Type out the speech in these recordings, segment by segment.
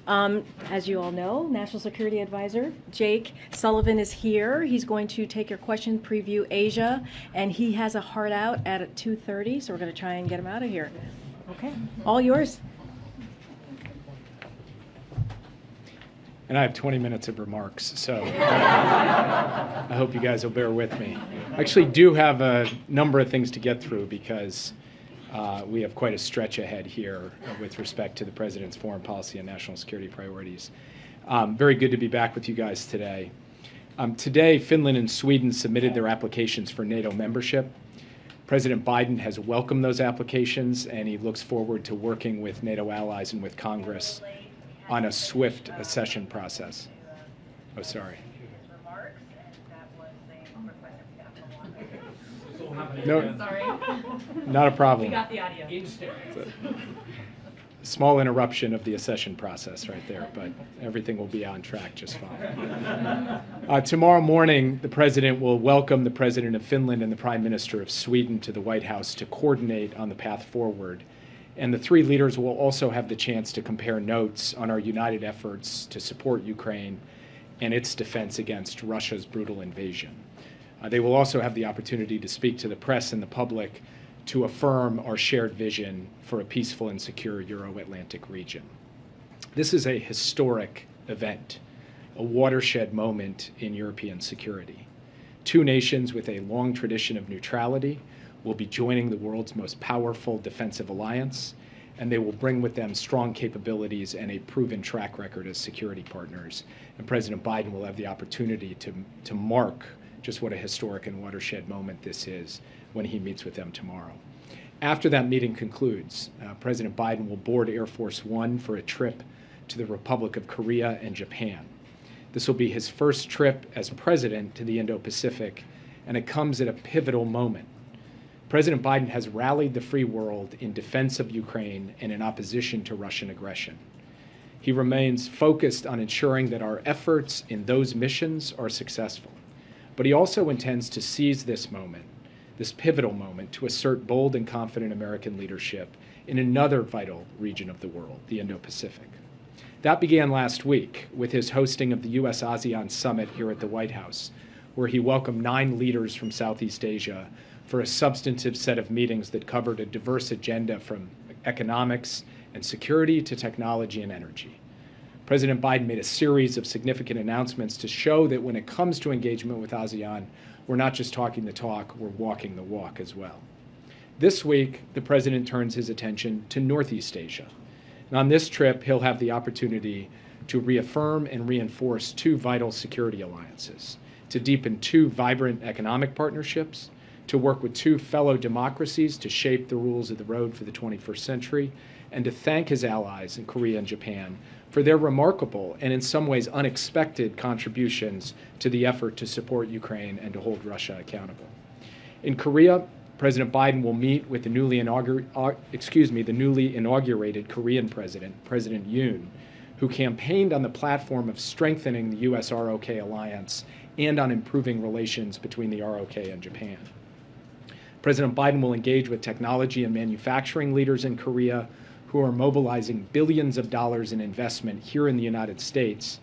As you all know, National Security Advisor Jake Sullivan is here. He's going to take your question, preview Asia, and he has a hard out at 2:30, so we're going to try and get him out of here. Okay, all yours. And I have 20 minutes of remarks, so I hope you guys will bear with me. I actually do have a number of things to get through because we have quite a stretch ahead here with respect to the President's foreign policy and national security priorities. Very good to be back with you guys today. Today, Finland and Sweden submitted their applications for NATO membership. President Biden has welcomed those applications, and he looks forward to working with NATO allies and with Congress on a swift accession process. Oh, sorry. No, sorry. Not a problem. We got the audio. Small interruption of the accession process right there, but everything will be on track just fine. Tomorrow morning, the President will welcome the President of Finland and the Prime Minister of Sweden to the White House to coordinate on the path forward. And the three leaders will also have the chance to compare notes on our united efforts to support Ukraine and its defense against Russia's brutal invasion. They will also have the opportunity to speak to the press and the public to affirm our shared vision for a peaceful and secure Euro-Atlantic region. This is a historic event, a watershed moment in European security. Two nations with a long tradition of neutrality will be joining the world's most powerful defensive alliance, and they will bring with them strong capabilities and a proven track record as security partners. And President Biden will have the opportunity to mark just what a historic and watershed moment this is when he meets with them tomorrow. After that meeting concludes, President Biden will board Air Force One for a trip to the Republic of Korea and Japan. This will be his first trip as president to the Indo-Pacific, and it comes at a pivotal moment. President Biden has rallied the free world in defense of Ukraine and in opposition to Russian aggression. He remains focused on ensuring that our efforts in those missions are successful. But he also intends to seize this moment, this pivotal moment, to assert bold and confident American leadership in another vital region of the world, the Indo-Pacific. That began last week with his hosting of the U.S.-ASEAN Summit here at the White House, where he welcomed 9 leaders from Southeast Asia for a substantive set of meetings that covered a diverse agenda from economics and security to technology and energy. President Biden made a series of significant announcements to show that when it comes to engagement with ASEAN, we're not just talking the talk, we're walking the walk as well. This week, the President turns his attention to Northeast Asia. And on this trip, he'll have the opportunity to reaffirm and reinforce 2 vital security alliances, to deepen 2 vibrant economic partnerships, to work with 2 fellow democracies to shape the rules of the road for the 21st century, and to thank his allies in Korea and Japan for their remarkable and in some ways unexpected contributions to the effort to support Ukraine and to hold Russia accountable. In Korea, President Biden will meet with the newly inaugurated Korean president, President Yoon, who campaigned on the platform of strengthening the U.S.-ROK alliance and on improving relations between the ROK and Japan. President Biden will engage with technology and manufacturing leaders in Korea who are mobilizing billions of dollars in investment here in the United States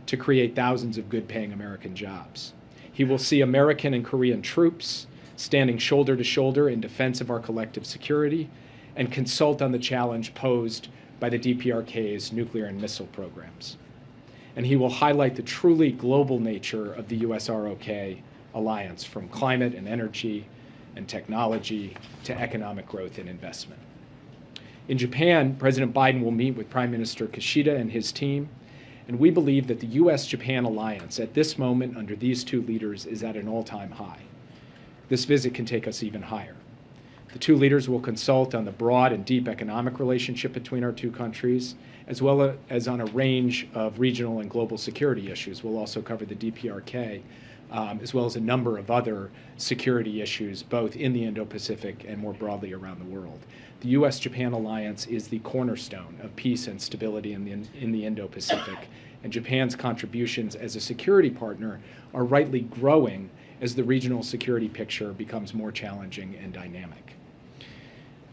to create thousands of good-paying American jobs. He will see American and Korean troops standing shoulder to shoulder in defense of our collective security and consult on the challenge posed by the DPRK's nuclear and missile programs. And he will highlight the truly global nature of the U.S.-ROK alliance, from climate and energy and technology to economic growth and investment. In Japan, President Biden will meet with Prime Minister Kishida and his team, and we believe that the U.S.-Japan alliance at this moment under these 2 leaders is at an all-time high. This visit can take us even higher. The 2 leaders will consult on the broad and deep economic relationship between our 2 countries, as well as on a range of regional and global security issues. We'll also cover the DPRK, as well as a number of other security issues, both in the Indo-Pacific and more broadly around the world. The U.S.-Japan alliance is the cornerstone of peace and stability in the Indo-Pacific, and Japan's contributions as a security partner are rightly growing as the regional security picture becomes more challenging and dynamic.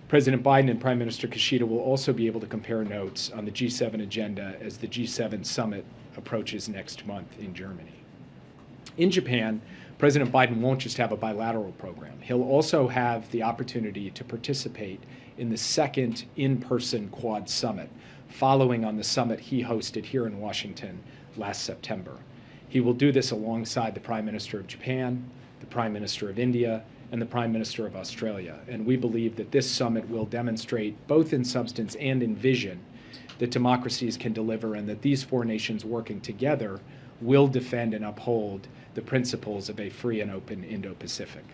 President Biden and Prime Minister Kishida will also be able to compare notes on the G7 agenda as the G7 summit approaches next month in Germany. In Japan, President Biden won't just have a bilateral program. He'll also have the opportunity to participate in the second in-person Quad summit, following on the summit he hosted here in Washington last September. He will do this alongside the Prime Minister of Japan, the Prime Minister of India, and the Prime Minister of Australia. And we believe that this summit will demonstrate, both in substance and in vision, that democracies can deliver and that these four nations working together will defend and uphold the principles of a free and open Indo-Pacific.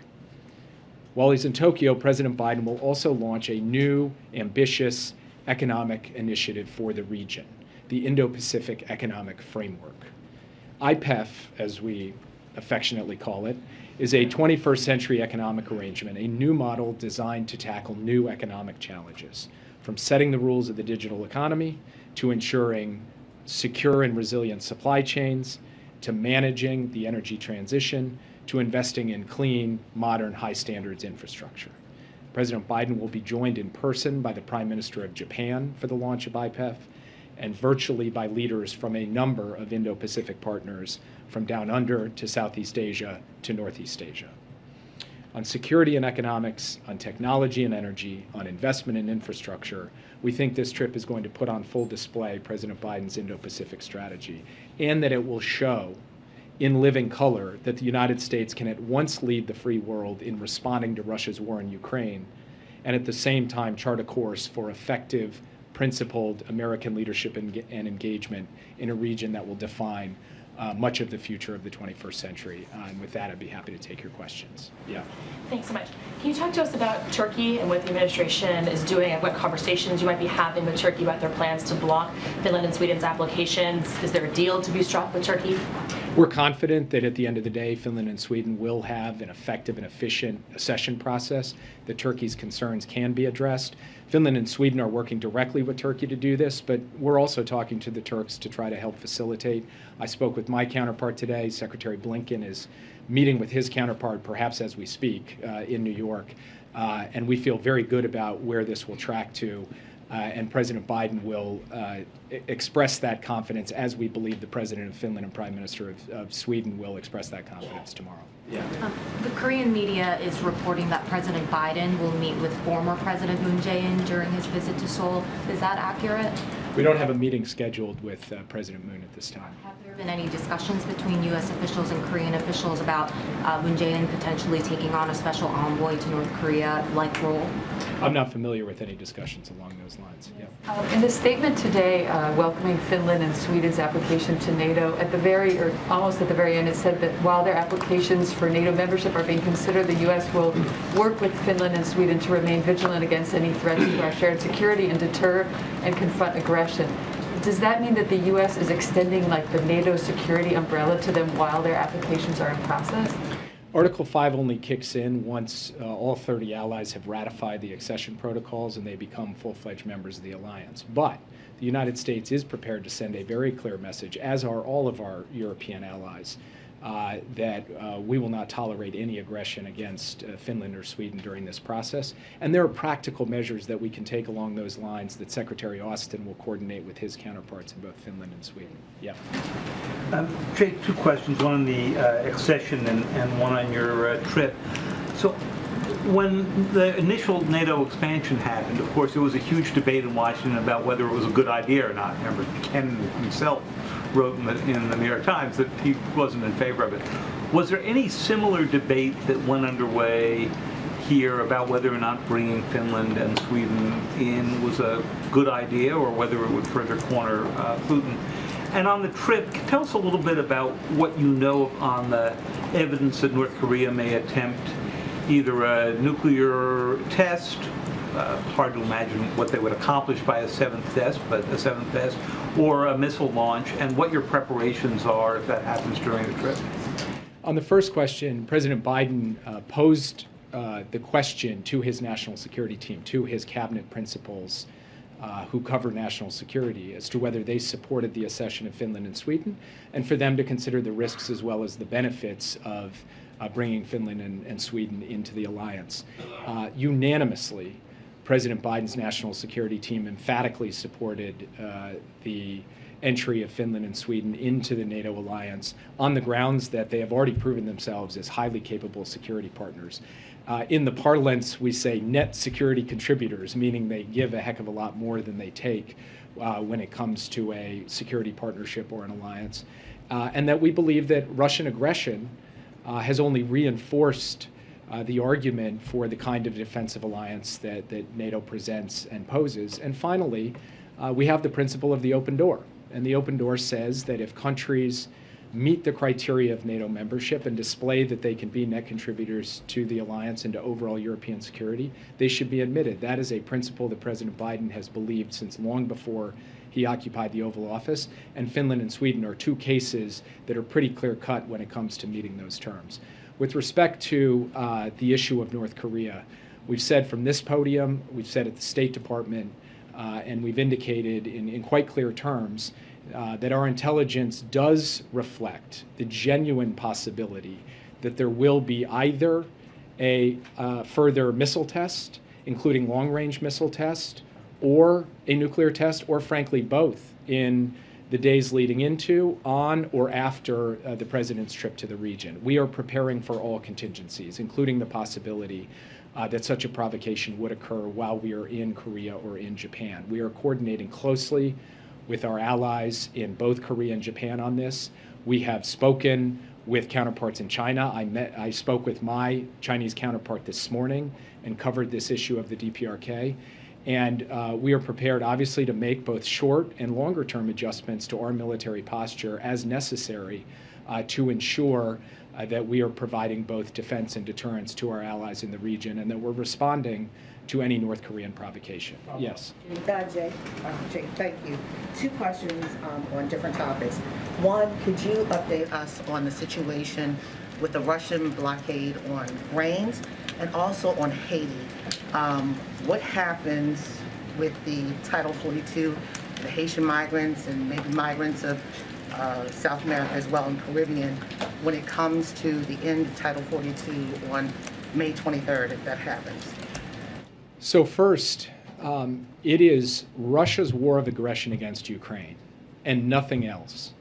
While he's in Tokyo, President Biden will also launch a new, ambitious economic initiative for the region, the Indo-Pacific Economic Framework. IPEF, as we affectionately call it, is a 21st century economic arrangement, a new model designed to tackle new economic challenges, from setting the rules of the digital economy to ensuring secure and resilient supply chains, to managing the energy transition, to investing in clean, modern, high standards infrastructure. President Biden will be joined in person by the Prime Minister of Japan for the launch of IPEF, and virtually by leaders from a number of Indo-Pacific partners, from down under to Southeast Asia to Northeast Asia. On security and economics, on technology and energy, on investment and infrastructure, we think this trip is going to put on full display President Biden's Indo-Pacific strategy, and that it will show in living color that the United States can at once lead the free world in responding to Russia's war in Ukraine, and at the same time chart a course for effective, principled American leadership and engagement in a region that will define much of the future of the 21st century. And with that, I'd be happy to take your questions. Yeah. Thanks so much. Can you talk to us about Turkey and what the administration is doing, and what conversations you might be having with Turkey about their plans to block Finland and Sweden's applications? Is there a deal to be struck with Turkey? We're confident that at the end of the day, Finland and Sweden will have an effective and efficient accession process, that Turkey's concerns can be addressed. Finland and Sweden are working directly with Turkey to do this, but we're also talking to the Turks to try to help facilitate. I spoke with my counterpart today. Secretary Blinken is meeting with his counterpart, perhaps as we speak, in New York. And we feel very good about where this will track to. And President Biden will express that confidence, as we believe the President of Finland and Prime Minister of Sweden will express that confidence tomorrow. Yeah. The Korean media is reporting that President Biden will meet with former President Moon Jae-in during his visit to Seoul. Is that accurate? We don't have a meeting scheduled with President Moon at this time. Have there been any discussions between U.S. officials and Korean officials about Moon Jae-in potentially taking on a special envoy to North Korea-like role? I'm not familiar with any discussions along those lines. Yeah. In the statement today welcoming Finland and Sweden's application to NATO, almost at the very end, it said that while their applications for NATO membership are being considered, the U.S. will work with Finland and Sweden to remain vigilant against any threats to our shared security and deter and confront aggression. Does that mean that the U.S. is extending the NATO security umbrella to them while their applications are in process? Article 5 only kicks in once all 30 allies have ratified the accession protocols and they become full-fledged members of the alliance. But the United States is prepared to send a very clear message, as are all of our European allies, that we will not tolerate any aggression against Finland or Sweden during this process. And there are practical measures that we can take along those lines that Secretary Austin will coordinate with his counterparts in both Finland and Sweden. Yeah. Jake, two questions, one on the accession and one on your trip. So when the initial NATO expansion happened, of course, there was a huge debate in Washington about whether it was a good idea or not. Remember, Ken himself wrote in the New York Times that he wasn't in favor of it. Was there any similar debate that went underway here about whether or not bringing Finland and Sweden in was a good idea, or whether it would further corner Putin? And on the trip, tell us a little bit about what you know on the evidence that North Korea may attempt either a nuclear test, hard to imagine what they would accomplish by a seventh test, or a missile launch, and what your preparations are if that happens during the trip. On the first question, President Biden posed the question to his national security team, to his cabinet principals who cover national security, as to whether they supported the accession of Finland and Sweden, and for them to consider the risks as well as the benefits of bringing Finland and Sweden into the alliance. Unanimously, President Biden's national security team emphatically supported the entry of Finland and Sweden into the NATO alliance on the grounds that they have already proven themselves as highly capable security partners. In the parlance, we say net security contributors, meaning they give a heck of a lot more than they take when it comes to a security partnership or an alliance. And that we believe that Russian aggression has only reinforced the argument for the kind of defensive alliance that NATO presents and poses. And finally, we have the principle of the open door. And the open door says that if countries meet the criteria of NATO membership and display that they can be net contributors to the alliance and to overall European security, they should be admitted. That is a principle that President Biden has believed since long before he occupied the Oval Office, and Finland and Sweden are two cases that are pretty clear-cut when it comes to meeting those terms. With respect to the issue of North Korea, we've said from this podium, we've said at the State Department, and we've indicated in quite clear terms that our intelligence does reflect the genuine possibility that there will be either a further missile test, including long-range missile test, or a nuclear test, or frankly both, in the days leading into, on, or after the president's trip to the region. We are preparing for all contingencies, including the possibility that such a provocation would occur while we are in Korea or in Japan. We are coordinating closely with our allies in both Korea and Japan on this. We have spoken with counterparts in China. I spoke with my Chinese counterpart this morning and covered this issue of the DPRK. And we are prepared, obviously, to make both short and longer term adjustments to our military posture as necessary to ensure that we are providing both defense and deterrence to our allies in the region, and that we're responding to any North Korean provocation. Yes. Jake, thank you. Two questions on different topics. One, could you update us on the situation with the Russian blockade on grains and also on Haiti? What happens with the Title 42, the Haitian migrants and maybe migrants of South America as well and Caribbean when it comes to the end of Title 42 on May 23rd, if that happens? So first, it is Russia's war of aggression against Ukraine and nothing else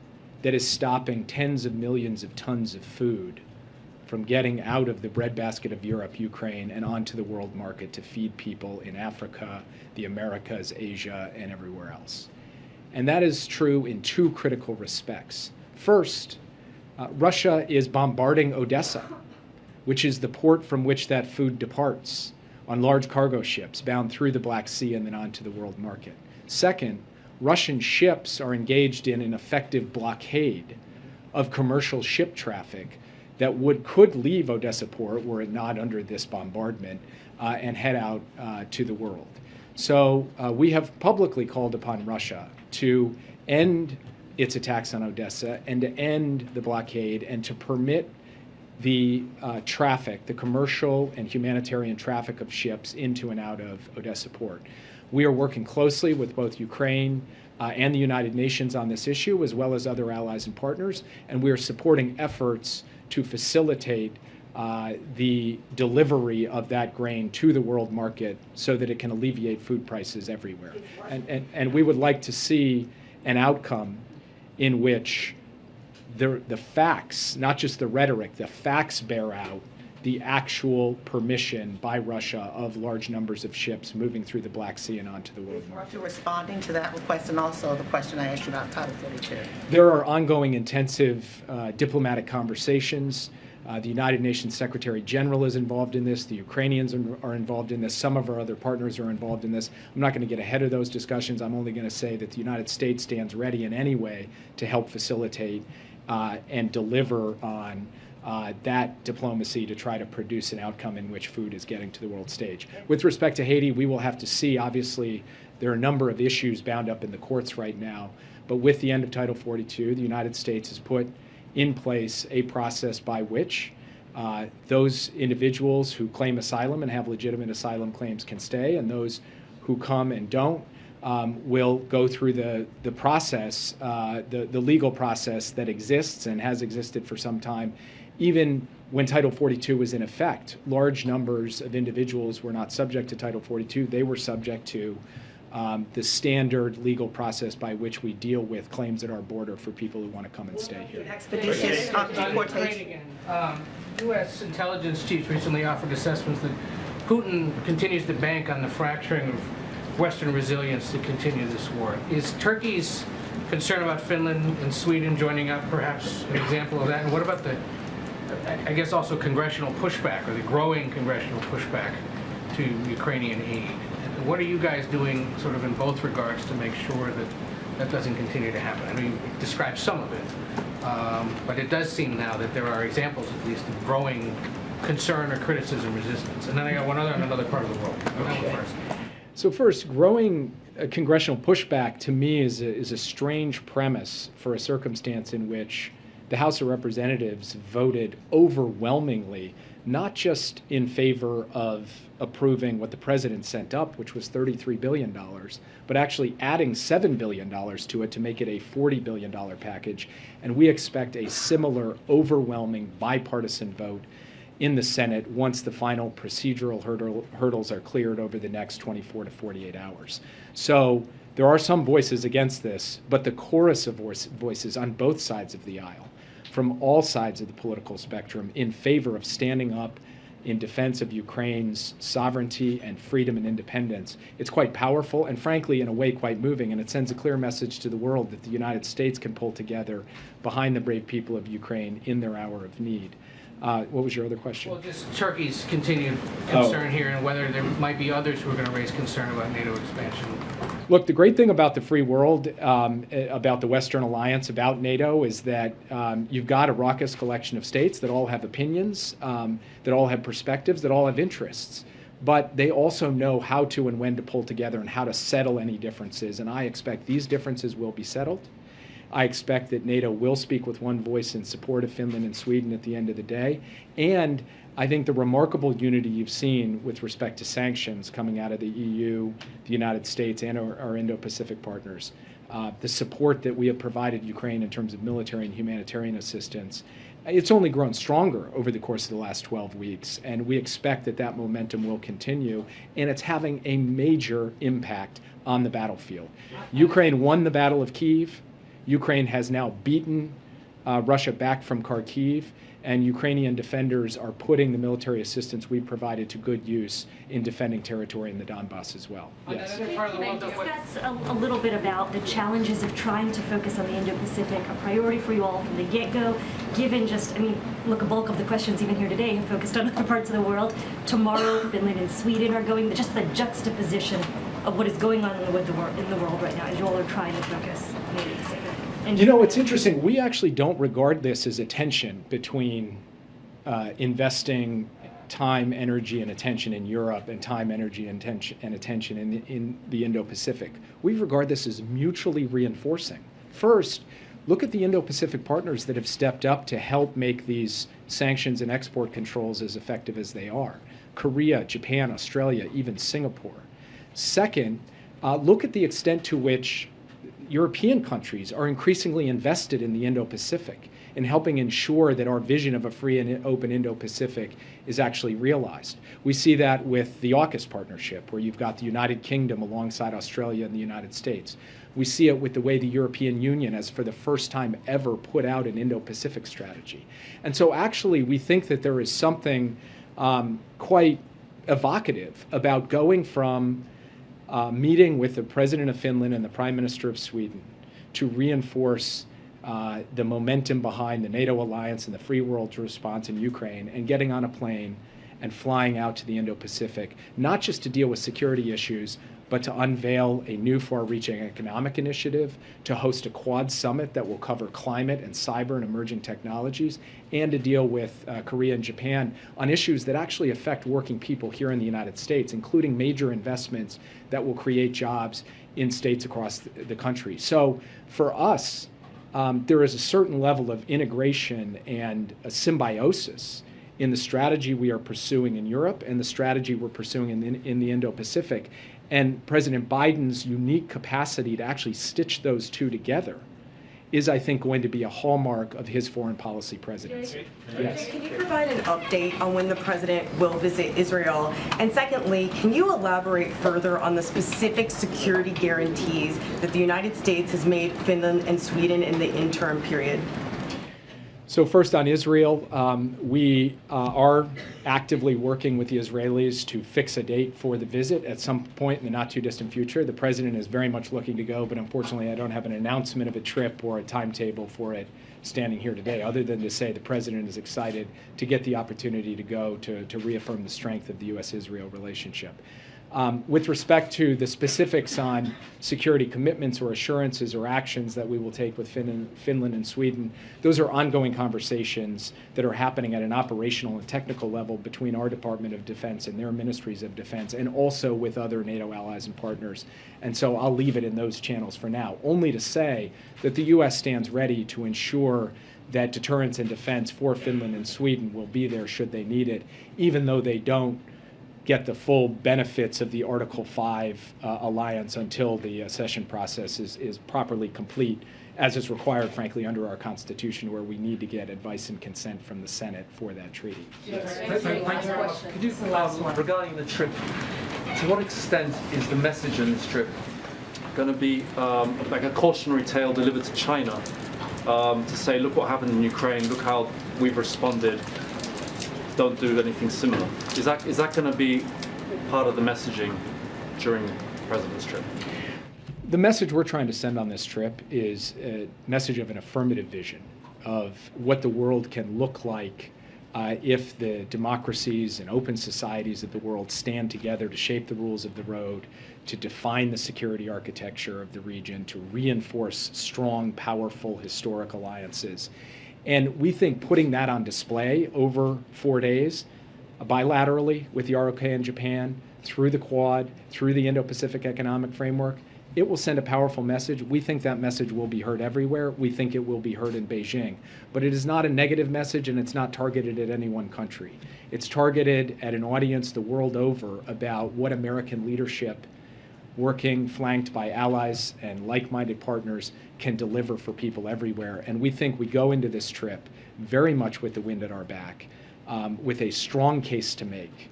that is stopping tens of millions of tons of food from getting out of the breadbasket of Europe, Ukraine, and onto the world market to feed people in Africa, the Americas, Asia, and everywhere else. And that is true in two critical respects. First, Russia is bombarding Odessa, which is the port from which that food departs on large cargo ships bound through the Black Sea and then onto the world market. Second, Russian ships are engaged in an effective blockade of commercial ship traffic that could leave Odessa port, were it not under this bombardment, and head out to the world. So we have publicly called upon Russia to end its attacks on Odessa and to end the blockade and to permit the traffic, the commercial and humanitarian traffic of ships into and out of Odessa port. We are working closely with both Ukraine and the United Nations on this issue, as well as other allies and partners, and we are supporting efforts to facilitate the delivery of that grain to the world market so that it can alleviate food prices everywhere. And we would like to see an outcome in which the facts, not just the rhetoric, the facts bear out the actual permission by Russia of large numbers of ships moving through the Black Sea and onto the world market. Russia responding to that request, and also the question I asked you about Title 42. There are ongoing intensive diplomatic conversations. The United Nations Secretary General is involved in this. The Ukrainians are involved in this. Some of our other partners are involved in this. I'm not going to get ahead of those discussions. I'm only going to say that the United States stands ready in any way to help facilitate and deliver on that diplomacy to try to produce an outcome in which food is getting to the world stage. With respect to Haiti, we will have to see. Obviously, there are a number of issues bound up in the courts right now. But with the end of Title 42, the United States has put in place a process by which those individuals who claim asylum and have legitimate asylum claims can stay, and those who come and don't will go through the process, the legal process that exists and has existed for some time, even when Title 42 was in effect, large numbers of individuals were not subject to Title 42. They were subject to the standard legal process by which we deal with claims at our border for people who want to come and stay here. Expeditious deportation. U.S. intelligence chiefs recently offered assessments that Putin continues to bank on the fracturing of Western resilience to continue this war. Is Turkey's concern about Finland and Sweden joining up perhaps an example of that? And what about the, I guess, also congressional pushback, or the growing congressional pushback to Ukrainian aid? And what are you guys doing sort of in both regards to make sure that that doesn't continue to happen? I know you described some of it, but it does seem now that there are examples, at least, of growing concern or criticism, resistance. And then I got one other in another part of the world. That one first. So first, growing congressional pushback to me is a strange premise for a circumstance in which the House of Representatives voted overwhelmingly, not just in favor of approving what the president sent up, which was $33 billion, but actually adding $7 billion to it to make it a $40 billion package. And we expect a similar overwhelming bipartisan vote in the Senate once the final procedural hurdles are cleared over the next 24 to 48 hours. So there are some voices against this, but the chorus of voices on both sides of the aisle, from all sides of the political spectrum, in favor of standing up in defense of Ukraine's sovereignty and freedom and independence, it's quite powerful and, frankly, in a way, quite moving. And it sends a clear message to the world that the United States can pull together behind the brave people of Ukraine in their hour of need. What was your other question? Well, just Turkey's continued concern here, and whether there might be others who are going to raise concern about NATO expansion. Look, the great thing about the free world, about the Western Alliance, about NATO, is that you've got a raucous collection of states that all have opinions, that all have perspectives, that all have interests. But they also know how to and when to pull together and how to settle any differences. And I expect these differences will be settled. I expect that NATO will speak with one voice in support of Finland and Sweden at the end of the day. And I think the remarkable unity you've seen with respect to sanctions coming out of the EU, the United States, and our Indo-Pacific partners, the support that we have provided Ukraine in terms of military and humanitarian assistance, it's only grown stronger over the course of the last 12 weeks. And we expect that that momentum will continue. And it's having a major impact on the battlefield. Ukraine won the Battle of Kyiv. Ukraine has now beaten Russia back from Kharkiv, and Ukrainian defenders are putting the military assistance we provided to good use in defending territory in the Donbass as well. Yes. Can I discuss a little bit about the challenges of trying to focus on the Indo-Pacific, a priority for you all from the get-go, given just, I mean, look, a bulk of the questions even here today have focused on other parts of the world. Tomorrow, Finland and Sweden are going, just the juxtaposition of what is going on in the world right now, as you all are trying to focus on the Indo-Pacific. You know, it's interesting. We actually don't regard this as a tension between investing time, energy, and attention in Europe and time, energy, and attention in the Indo-Pacific. We regard this as mutually reinforcing. First, look at the Indo-Pacific partners that have stepped up to help make these sanctions and export controls as effective as they are. Korea, Japan, Australia, even Singapore. Second, look at the extent to which European countries are increasingly invested in the Indo-Pacific in helping ensure that our vision of a free and open Indo-Pacific is actually realized. We see that with the AUKUS partnership, where you've got the United Kingdom alongside Australia and the United States. We see it with the way the European Union has, for the first time ever, put out an Indo-Pacific strategy. And so actually, we think that there is something quite evocative about going from meeting with the President of Finland and the Prime Minister of Sweden to reinforce the momentum behind the NATO alliance and the free world's response in Ukraine, and getting on a plane and flying out to the Indo-Pacific, not just to deal with security issues, but to unveil a new far-reaching economic initiative, to host a Quad summit that will cover climate and cyber and emerging technologies, and to deal with Korea and Japan on issues that actually affect working people here in the United States, including major investments that will create jobs in states across the country. So for us, there is a certain level of integration and a symbiosis in the strategy we are pursuing in Europe and the strategy we're pursuing in the Indo-Pacific. And President Biden's unique capacity to actually stitch those two together is, I think, going to be a hallmark of his foreign policy presidency. Yes. Can you provide an update on when the president will visit Israel? And secondly, can you elaborate further on the specific security guarantees that the United States has made Finland and Sweden in the interim period? So first on Israel, we are actively working with the Israelis to fix a date for the visit at some point in the not too distant future. The president is very much looking to go, but unfortunately I don't have an announcement of a trip or a timetable for it standing here today, other than to say the president is excited to get the opportunity to go to reaffirm the strength of the U.S.-Israel relationship. With respect to the specifics on security commitments or assurances or actions that we will take with Finland and Sweden, those are ongoing conversations that are happening at an operational and technical level between our Department of Defense and their ministries of defense, and also with other NATO allies and partners. And so I'll leave it in those channels for now, only to say that the U.S. stands ready to ensure that deterrence and defense for Finland and Sweden will be there should they need it, even though they don't get the full benefits of the Article 5 alliance until the accession process is properly complete, as is required, frankly, under our Constitution, where we need to get advice and consent from the Senate for that treaty. Yes. Could you, regarding the trip, to what extent is the message in this trip going to be like a cautionary tale delivered to China to say, look what happened in Ukraine, look how we've responded, don't do anything similar? Is that going to be part of the messaging during the president's trip? The message we're trying to send on this trip is a message of an affirmative vision of what the world can look like if the democracies and open societies of the world stand together to shape the rules of the road, to define the security architecture of the region, to reinforce strong, powerful, historic alliances. And we think putting that on display over 4 days, bilaterally with the ROK and Japan, through the Quad, through the Indo-Pacific Economic Framework, it will send a powerful message. We think that message will be heard everywhere. We think it will be heard in Beijing. But it is not a negative message, and it's not targeted at any one country. It's targeted at an audience the world over about what American leadership, working flanked by allies and like-minded partners, can deliver for people everywhere. And we think we go into this trip very much with the wind at our back, with a strong case to make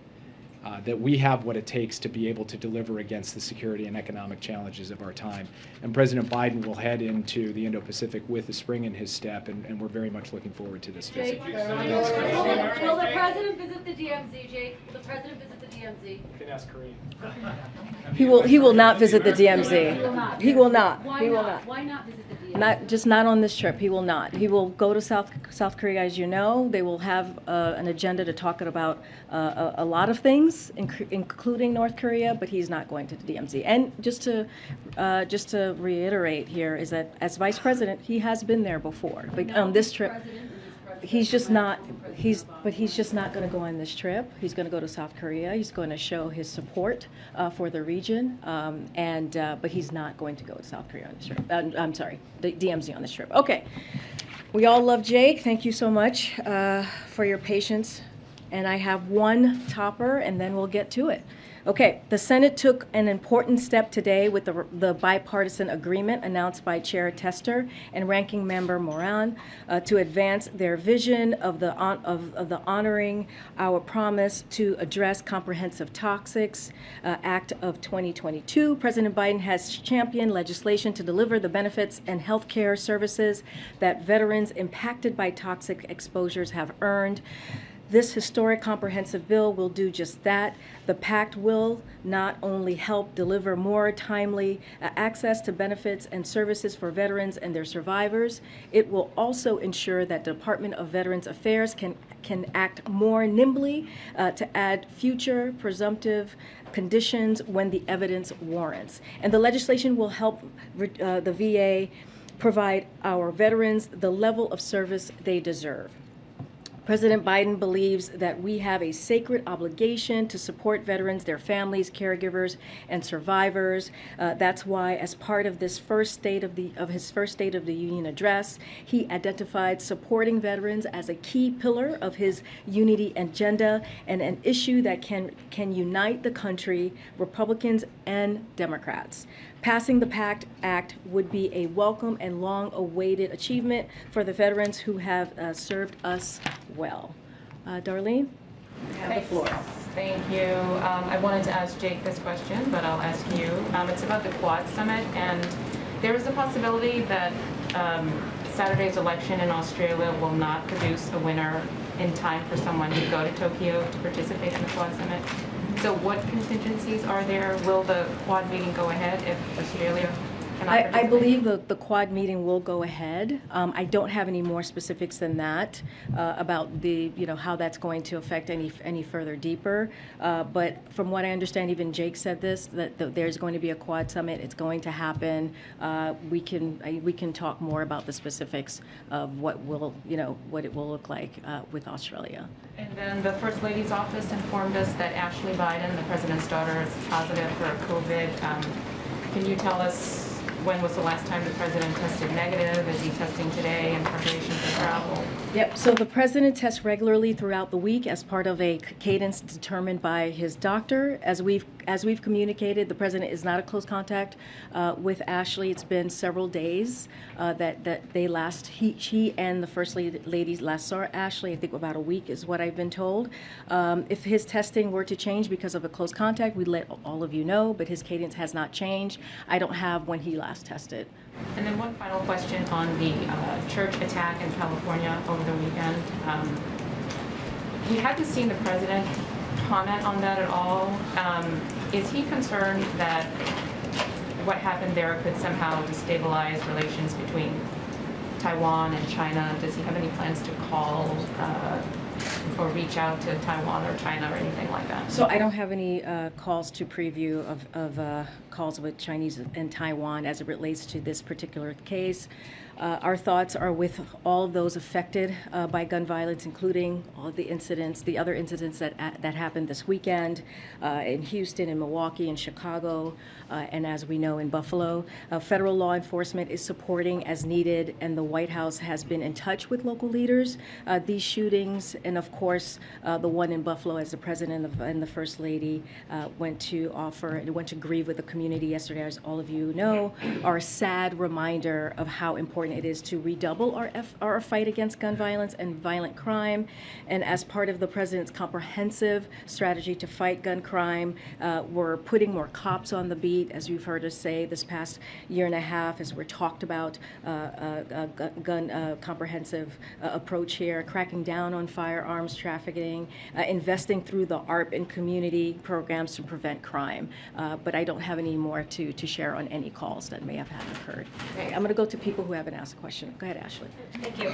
that we have what it takes to be able to deliver against the security and economic challenges of our time. And President Biden will head into the Indo-Pacific with a spring in his step, and we're very much looking forward to this visit. Will the president visit the DMZ, Jake? Will the president visit the DMZ? You can ask Karine. He will not visit the DMZ. He will not. Why He will not? not. Why not visit the DMZ? Not on this trip. He will not. He will go to South Korea, as you know. They will have an agenda to talk about a lot of things, including North Korea. But he's not going to the DMZ. And just to reiterate here is that as vice president, he has been there before. But on this trip, he's just not. He's just not going to go on this trip. He's going to go to South Korea. He's going to show his support for the region, but he's not going to go to South Korea on this trip. I'm sorry, the DMZ on this trip. Okay, we all love Jake. Thank you so much for your patience. And I have one topper, and then we'll get to it. Okay, the Senate took an important step today with the bipartisan agreement announced by Chair Tester and Ranking Member Moran to advance their vision of the Honoring Our Promise to Address Comprehensive Toxics Act of 2022. President Biden has championed legislation to deliver the benefits and health care services that veterans impacted by toxic exposures have earned. This historic comprehensive bill will do just that. The pact will not only help deliver more timely access to benefits and services for veterans and their survivors, it will also ensure that the Department of Veterans Affairs can act more nimbly to add future presumptive conditions when the evidence warrants. And the legislation will help the VA provide our veterans the level of service they deserve. President Biden believes that we have a sacred obligation to support veterans, their families, caregivers, and survivors. That's why, as part of this his first State of the Union address, he identified supporting veterans as a key pillar of his unity agenda and an issue that can unite the country, Republicans and Democrats. Passing the PACT Act would be a welcome and long-awaited achievement for the veterans who have served us well. Darlene, you have the floor. Thank you. I wanted to ask Jake this question, but I'll ask you. It's about the Quad Summit, and there is a possibility that Saturday's election in Australia will not produce a winner in time for someone to go to Tokyo to participate in the Quad Summit. So what contingencies are there? Will the Quad meeting go ahead if Australia cannot I participate? believe the Quad meeting will go ahead. I don't have any more specifics than that about the, how that's going to affect any further deeper. But from what I understand, even Jake said this, that there's going to be a Quad summit. It's going to happen. We can talk more about the specifics of what it will look like with Australia. And then the First Lady's office informed us that Ashley Biden, the president's daughter, is positive for COVID. Can you tell us when was the last time the president tested negative? Is he testing today in preparation for travel? Yep, so the president tests regularly throughout the week as part of a cadence determined by his doctor. As we've communicated, the president is not a close contact with Ashley. It's been several days that he and the First Lady last saw Ashley. I think about a week is what I've been told. If his testing were to change because of a close contact, we'd let all of you know, but his cadence has not changed. I don't have when he last tested. And then one final question on the church attack in California over the weekend. We haven't seen the president comment on that at all. Is he concerned that what happened there could somehow destabilize relations between Taiwan and China? Does he have any plans to call or reach out to Taiwan or China or anything like that? So I don't have any calls to preview of calls with Chinese and Taiwan as it relates to this particular case. Our thoughts are with all of those affected by gun violence, including all the incidents, the other incidents that happened this weekend in Houston, in Milwaukee, in Chicago, and as we know in Buffalo. Federal law enforcement is supporting as needed, and the White House has been in touch with local leaders. These shootings, and of course the one in Buffalo, as the president and the First Lady went to grieve with the community yesterday, as all of you know, are a sad reminder of how important it is to redouble our fight against gun violence and violent crime. And as part of the president's comprehensive strategy to fight gun crime, we're putting more cops on the beat, as you've heard us say this past year and a half, as we're talked about gun comprehensive approach here, cracking down on firearms trafficking, investing through the ARP and community programs to prevent crime. But I don't have any more to share on any calls that may have occurred. Okay, I'm going to go to people who haven't asked a question. Go ahead, Ashley. Thank you.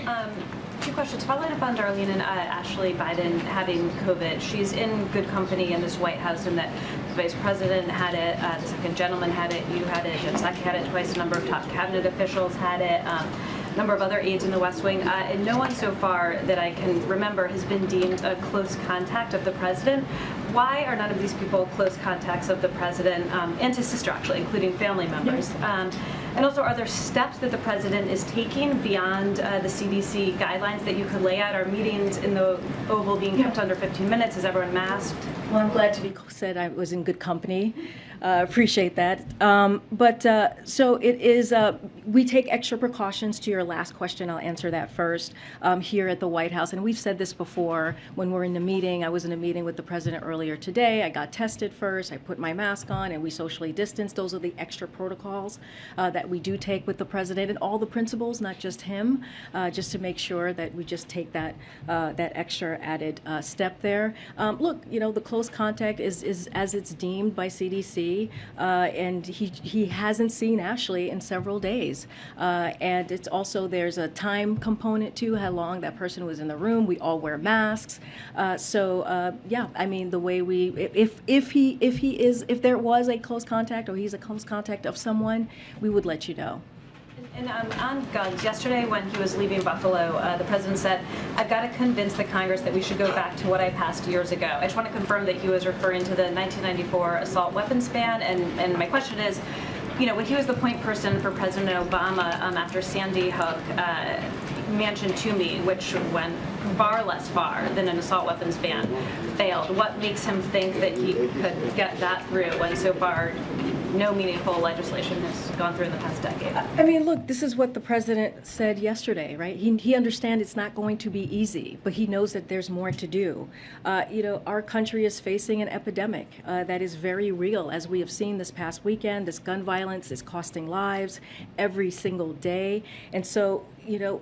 Two questions. Following up on Darlene and Ashley Biden having COVID, she's in good company in this White House in that the Vice President had it, the second gentleman had it, you had it, Jen Psaki had it twice, a number of top cabinet officials had it, a number of other aides in the West Wing, and no one so far that I can remember has been deemed a close contact of the president. Why are none of these people close contacts of the president and his sister, actually, including family members? And also, are there steps that the president is taking beyond the CDC guidelines that you could lay out? Are meetings in the Oval being kept under 15 minutes? Is everyone masked? Well, I'm glad to be said I was in good company. Appreciate that. So it is, we take extra precautions. To your last question, I'll answer that first, here at the White House. And we've said this before when we're in the meeting. I was in a meeting with the president earlier today. I got tested first. I put my mask on and we socially distanced. Those are the extra protocols that we do take with the president and all the principals, not just him, just to make sure that we just take that extra added step there. Look, the close contact is as it's deemed by CDC. And he hasn't seen Ashley in several days. And it's also, there's a time component to how long that person was in the room. We all wear masks. Yeah, I mean, the way if there was a close contact or he's a close contact of someone, we would let you know. And on guns, yesterday when he was leaving Buffalo, the president said, I've got to convince the Congress that we should go back to what I passed years ago. I just want to confirm that he was referring to the 1994 assault weapons ban. And my question is, when he was the point person for President Obama after Sandy Hook, mentioned to me, which went far less far than an assault weapons ban, failed. What makes him think that he could get that through when so far no meaningful legislation has gone through in the past decade. I mean, look, this is what the president said yesterday, right? He understands it's not going to be easy, but he knows that there's more to do. Our country is facing an epidemic that is very real, as we have seen this past weekend. This gun violence is costing lives every single day. And so,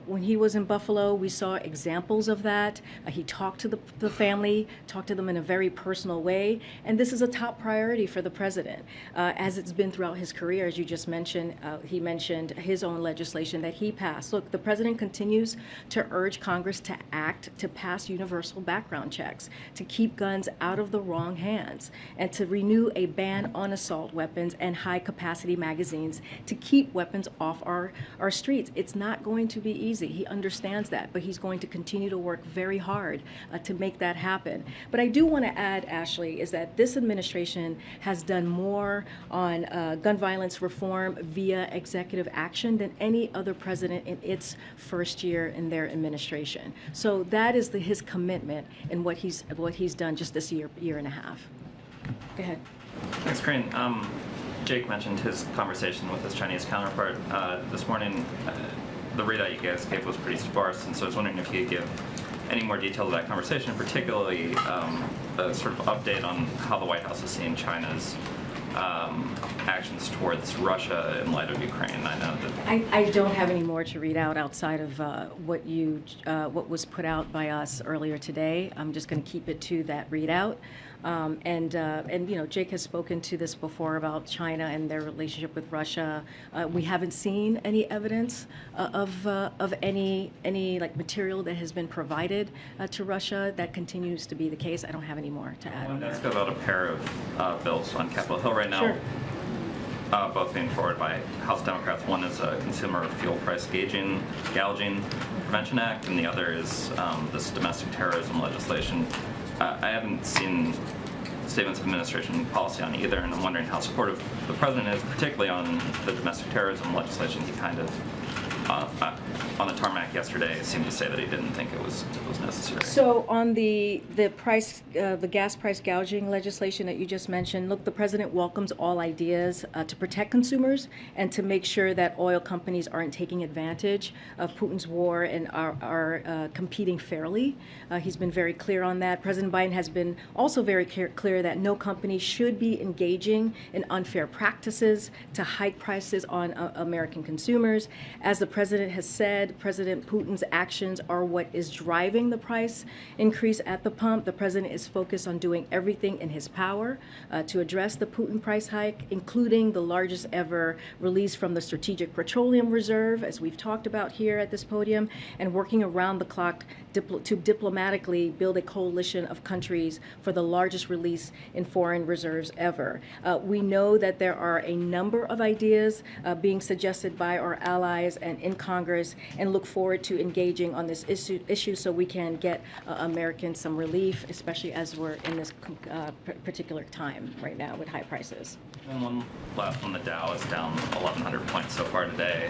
when he was in Buffalo, we saw examples of that. He talked to the family, talked to them in a very personal way. And this is a top priority for the president, as it's been throughout his career. As you just mentioned, he mentioned his own legislation that he passed. Look, the president continues to urge Congress to act to pass universal background checks, to keep guns out of the wrong hands, and to renew a ban on assault weapons and high-capacity magazines to keep weapons off our streets. It's not going to be easy. He understands that, but he's going to continue to work very hard to make that happen. But I do want to add, Ashley, is that this administration has done more on gun violence reform via executive action than any other president in its first year in their administration. So that is his commitment in what he's done just this year and a half. Go ahead. Thanks, Karine. Jake mentioned his conversation with his Chinese counterpart this morning. The readout you guys gave was pretty sparse, and so I was wondering if you could give any more details of that conversation, particularly a sort of update on how the White House is seeing China's actions towards Russia in light of Ukraine. I know that I don't have any more to read out outside of what was put out by us earlier today. I'm just going to keep it to that readout. Jake has spoken to this before about China and their relationship with Russia. We haven't seen any evidence of any like material that has been provided to Russia. That continues to be the case. I don't have any more to add. I wanted to ask about a pair of bills on Capitol Hill right now. Sure. Both being forwarded by House Democrats. One is a Consumer Fuel Price Gouging Prevention Act, and the other is this domestic terrorism legislation. I haven't seen statements of administration policy on either, and I'm wondering how supportive the president is, particularly on the domestic terrorism legislation. He kind of, on the tarmac yesterday, seemed to say that he didn't think it was necessary. So on the gas price gouging legislation that you just mentioned, look, the president welcomes all ideas to protect consumers and to make sure that oil companies aren't taking advantage of Putin's war and are competing fairly. He's been very clear on that. President Biden has been also very clear that no company should be engaging in unfair practices to hike prices on American consumers. As the president has said, President Putin's actions are what is driving the price increase at the pump. The president is focused on doing everything in his power to address the Putin price hike, including the largest ever release from the Strategic Petroleum Reserve, as we've talked about here at this podium, and working around the clock to diplomatically build a coalition of countries for the largest release in foreign reserves ever. We know that there are a number of ideas being suggested by our allies and in Congress, and look forward to engaging on this issue so we can get Americans some relief, especially as we're in this particular time right now with high prices. And one last one, the Dow is down 1,100 points so far today.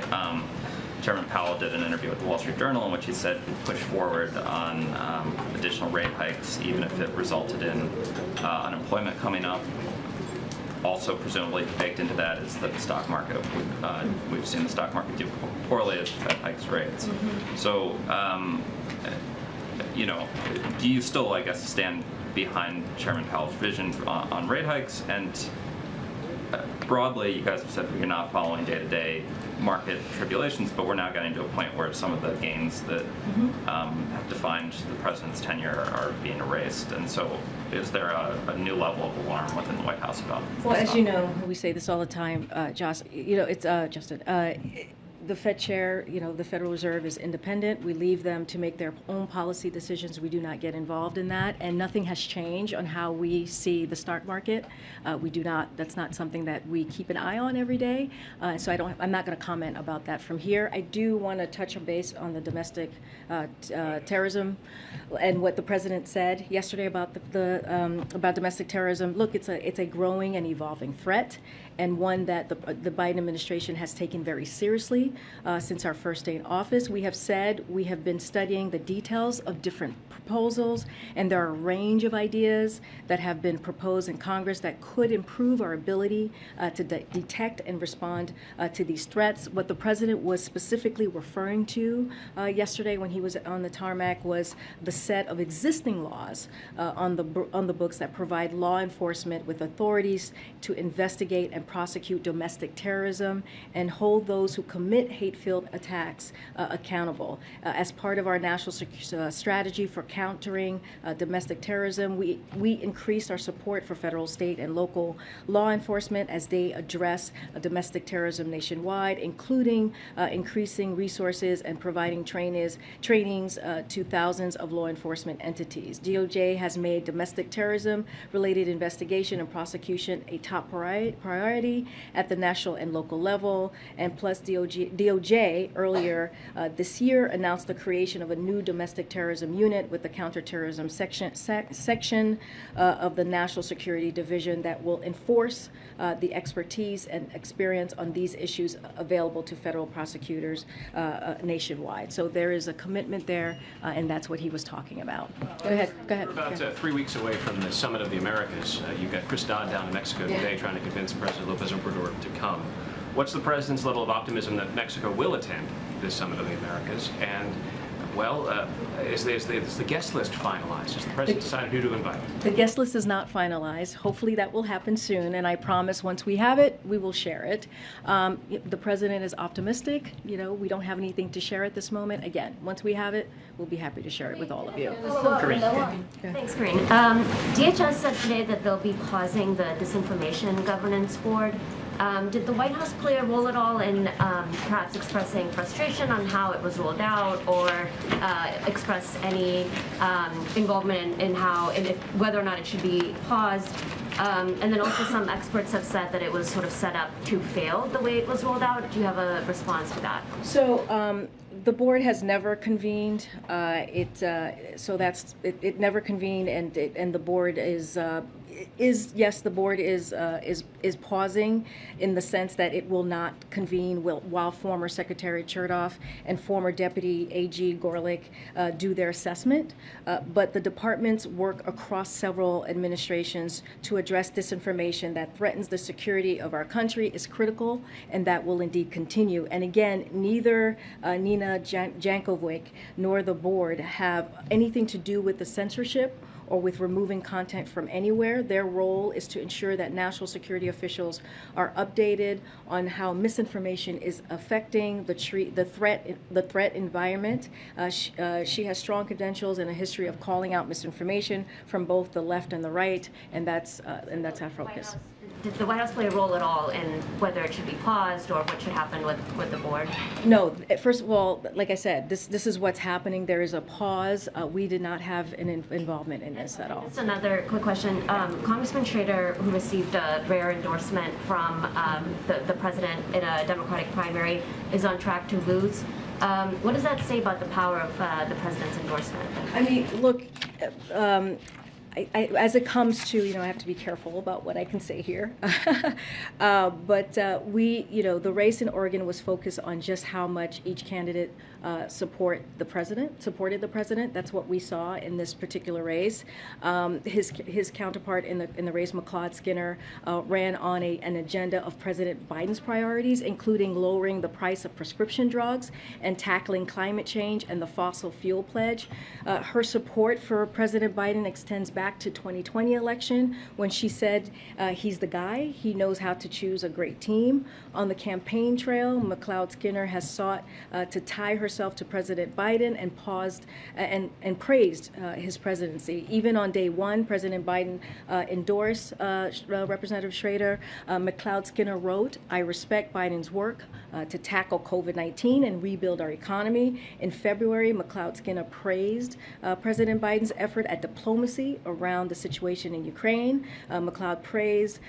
Chairman Powell did an interview with the Wall Street Journal in which he said he'd push forward on additional rate hikes, even if it resulted in unemployment coming up. Also, presumably baked into that is the stock market. We've seen the stock market do poorly as the Fed hikes rates. Mm-hmm. So, do you still, I guess, stand behind Chairman Powell's vision on rate hikes? And broadly, you guys have said you're not following day-to-day market tribulations, but we're now getting to a point where some of the gains that have defined the president's tenure are being erased. And so is there a new level of alarm within the White House about this? Well, as you know, we say this all the time, Josh, Justin, the Fed chair, the Federal Reserve is independent. We leave them to make their own policy decisions. We do not get involved in that, and nothing has changed on how we see the stock market. That's not something that we keep an eye on every day. So I'm not going to comment about that from here. I do want to touch on base on the domestic terrorism and what the president said yesterday about about domestic terrorism. Look, it's a growing and evolving threat, and one that the Biden administration has taken very seriously. quickly since our first day in office. We have said we have been studying the details of different proposals, and there are a range of ideas that have been proposed in Congress that could improve our ability to detect and respond to these threats. What the president was specifically referring to yesterday when he was on the tarmac was the set of existing laws on the books that provide law enforcement with authorities to investigate and prosecute domestic terrorism and hold those who commit hate-filled attacks accountable. As part of our national strategy for countering domestic terrorism, we increased our support for federal, state, and local law enforcement as they address domestic terrorism nationwide, including increasing resources and providing trainings to thousands of law enforcement entities. DOJ has made domestic terrorism-related investigation and prosecution a top priority at the national and local level, and plus DOJ earlier this year announced the creation of a new domestic terrorism unit with the counterterrorism section of the National Security Division that will enforce the expertise and experience on these issues available to federal prosecutors nationwide. So there is a commitment there, and that's what he was talking about. Go ahead. We're about 3 weeks away from the Summit of the Americas. You've got Chris Dodd down in Mexico today trying to convince President Lopez Obrador to come. What's the president's level of optimism that Mexico will attend this Summit of the Americas? And, well, is the guest list finalized? Has the president decided who to invite? The guest list is not finalized. Hopefully that will happen soon, and I promise once we have it, we will share it. The president is optimistic. You know, we don't have anything to share at this moment. Again, once we have it, we'll be happy to share it with all of you. Thanks, Karine. DHS said today that they'll be pausing the Disinformation Governance Board. Did the White House play a role at all in perhaps expressing frustration on how it was rolled out, or express any involvement in how, and whether or not it should be paused? And then also some experts have said that it was sort of set up to fail the way it was rolled out. Do you have a response to that? So the board has never convened. It never convened, and the board is yes, the board is pausing in the sense that it will not convene while former Secretary Chertoff and former Deputy AG Gorlick do their assessment. But the departments work across several administrations to address disinformation that threatens the security of our country is critical, and that will indeed continue. And again, neither Nina Jankovic nor the board have anything to do with the censorship or with removing content from anywhere. Their role is to ensure that national security officials are updated on how misinformation is affecting the threat environment. She has strong credentials and a history of calling out misinformation from both the left and the right, and that's our focus. Did the White House play a role at all in whether it should be paused or what should happen with the board? No. First of all, like I said, this is what's happening. There is a pause. We did not have an involvement in this at all. Just another quick question. Congressman Schrader, who received a rare endorsement from the president in a Democratic primary, is on track to lose. What does that say about the power of the president's endorsement? I mean, look, as it comes to, I have to be careful about what I can say here. But the race in Oregon was focused on just how much each candidate supported the president. That's what we saw in this particular race. His counterpart in the race, McLeod Skinner, ran on an agenda of President Biden's priorities, including lowering the price of prescription drugs and tackling climate change and the fossil fuel pledge. Her support for President Biden extends back to 2020 election when she said he's the guy. He knows how to choose a great team. On the campaign trail, McLeod Skinner has sought to tie herself to President Biden and paused and praised his presidency. Even on day one, President Biden endorsed Representative Schrader. McLeod Skinner wrote, "I respect Biden's work to tackle COVID-19 and rebuild our economy." In February, McLeod Skinner praised President Biden's effort at diplomacy around the situation in Ukraine. McLeod praised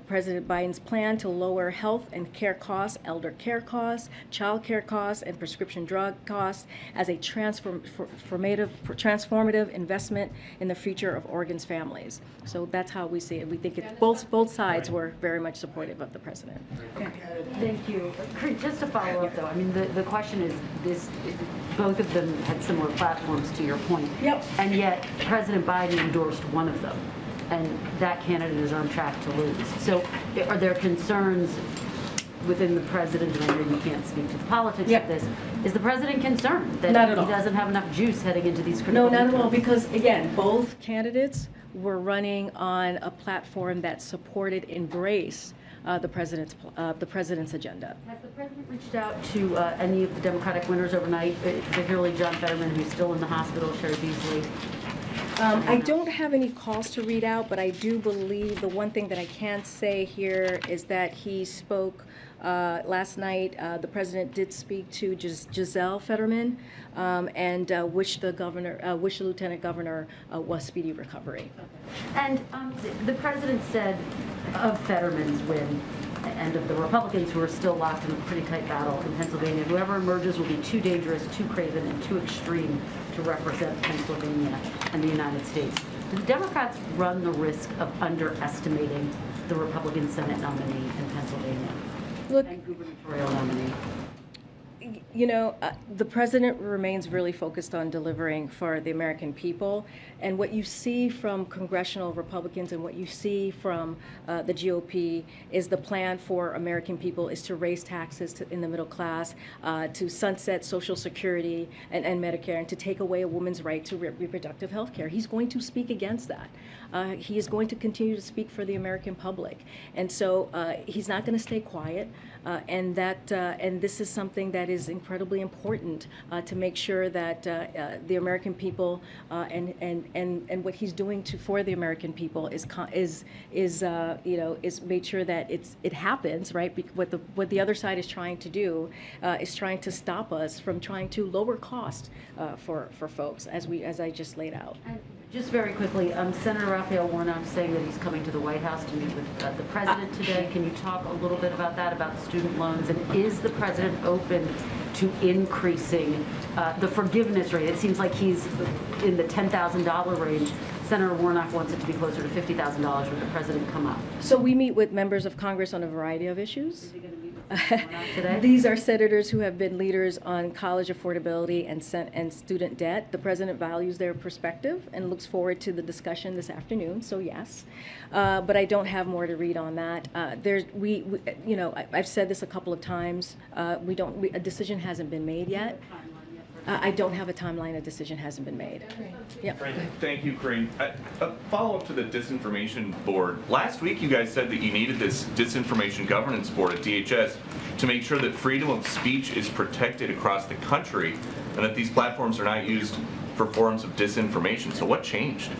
President Biden's plan to lower health and care costs, elder care costs, child care costs, and prescription drug costs as a transformative investment in the future of Oregon's families. So that's how we see it. We think both sides were very much supportive of the president. Thank you. Just to follow up, though, I mean, the question is this: both of them had similar platforms, to your point. Yep. And yet, President Biden endorsed one of them, and that candidate is on track to lose. So, are there concerns within the president? And I know you can't speak to the politics of this. Is the president concerned that Not at all. he doesn't have enough juice heading into these critical? No, not at all, midterms? because again, both candidates were running on a platform that supported embrace the president's agenda. Has the president reached out to any of the Democratic winners overnight, particularly John Fetterman, who's still in the hospital, Sherry Beasley? I don't have any calls to read out, but I do believe the one thing that I can say here is that he spoke last night. The president did speak to Giselle Fetterman and wish the lieutenant governor a speedy recovery. And the president said of Fetterman's win and of the Republicans who are still locked in a pretty tight battle in Pennsylvania, whoever emerges will be too dangerous, too craven, and too extreme to represent Pennsylvania and the United States. Do the Democrats run the risk of underestimating the Republican Senate nominee in Pennsylvania? Look, and gubernatorial nominee? You know, the president remains really focused on delivering for the American people. And what you see from congressional Republicans and what you see from the GOP is the plan for American people is to raise taxes in the middle class, to sunset Social Security and Medicare, and to take away a woman's right to reproductive health care. He's going to speak against that. He is going to continue to speak for the American public. And so he's not going to stay quiet. And this is something that is incredibly important to make sure that the American people and what he's doing for the American people is made sure that it happens, right? What the other side is trying to do is trying to stop us from trying to lower cost for folks, as I just laid out. And just very quickly, Senator Raphael Warnock saying that he's coming to the White House to meet with the president today. Can you talk a little bit about that, about the student loans? And is the president open to increasing the forgiveness rate? It seems like he's in the $10,000 range. Senator Warnock wants it to be closer to $50,000. Would the president come up? So we meet with members of Congress on a variety of issues. Is he going to meet with Warnock today? These are senators who have been leaders on college affordability and student debt. The president values their perspective and looks forward to the discussion this afternoon. So yes, but I don't have more to read on that. I've said this a couple of times. A decision hasn't been made yet. I don't have a timeline. A decision hasn't been made. Yeah. Thank you, Karine. A follow-up to the Disinformation Board. Last week, you guys said that you needed this Disinformation Governance Board at DHS to make sure that freedom of speech is protected across the country and that these platforms are not used for forms of disinformation. So what changed?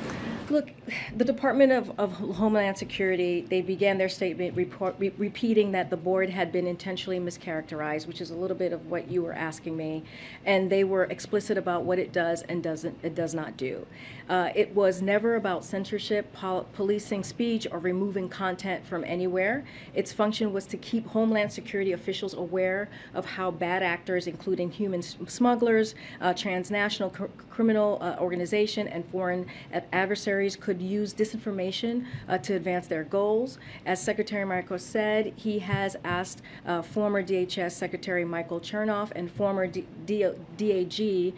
Look, the Department of Homeland Security, they began their statement repeating that the board had been intentionally mischaracterized, which is a little bit of what you were asking me, and they were explicit about what it does and does not do. It was never about censorship, policing speech, or removing content from anywhere. Its function was to keep Homeland Security officials aware of how bad actors, including human smugglers, transnational criminal organization, and foreign adversaries could use disinformation to advance their goals. As Secretary Marcos said, he has asked former DHS Secretary Michael Chernoff and former DAG